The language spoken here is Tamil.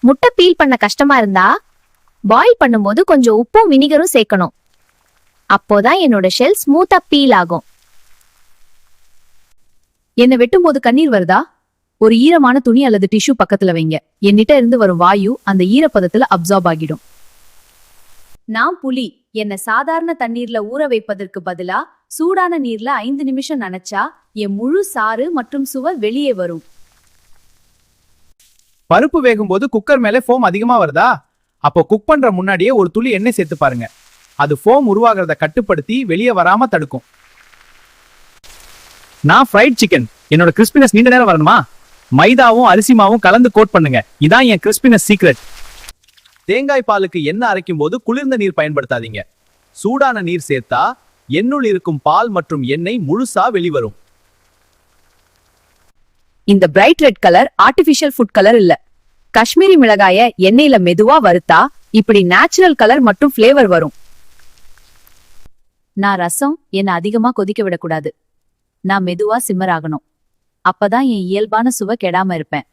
முட்டை பீல் பண்ண கஷ்டமா இருந்தா பாயில் பண்ணும்போது கொஞ்சம் உப்பும் வினிகரும் சேர்க்கணும். அப்போதான் என்னோட ஷெல் ஸ்மூத்தா பீல் ஆகும். என்ன வெட்டும் போது கண்ணீர் வருதா? ஒரு ஈரமான துணி அல்லது டிஷ்யூ பக்கத்துல வைங்க. என்னிட்ட இருந்து வரும் வாயு அந்த ஈரப்பதத்துல அப்சார்ப் ஆகிடும். நான் புலி. என்ன சாதாரண தண்ணீர்ல ஊற வைப்பதற்கு பதிலா சூடான நீர்ல 5 நிமிஷம் நனைச்சா என் முழு சாறு மற்றும் சுவை வெளியே வரும். பருப்பு வேகும் போது குக்கர் மேலே ஃபோம் அதிகமா வருதா? அப்போ குக் பண்ற முன்னாடியே ஒரு துளி எண்ணெய் சேர்த்து பாருங்க. அது ஃபோம் உருவாகிறத கட்டுப்படுத்தி வெளியே வராம தடுக்கும். நான் ஃப்ரைட் சிக்கன். என்னோட கிறிஸ்பினஸ் நீண்ட நேரம் வரணுமா? மைதாவும் அரிசி மாவும் கலந்து கோட் பண்ணுங்க. இதான் என் கிறிஸ்பினஸ் சீக்ரெட். தேங்காய் பாலுக்கு எண்ணெய் அரைக்கும் போது குளிர்ந்த நீர் பயன்படுத்தாதீங்க. சூடான நீர் சேர்த்தா எண்ணுள் இருக்கும் பால் மற்றும் எண்ணெய் முழுசா வெளிவரும். இந்த bright red colour artificial food colour இல்ல. காஷ்மீரி மிளகாய எண்ணெயில மெதுவா வறுத்தா இப்படி நேச்சுரல் கலர் மற்றும் ஃபிளேவர் வரும். நான் ரசம் என்ன அதிகமா கொதிக்க விடக்கூடாது. நான் மெதுவா சிம்மர் ஆகணும். அப்பதான் என் இயல்பான சுவை கெடாம இருப்பேன்.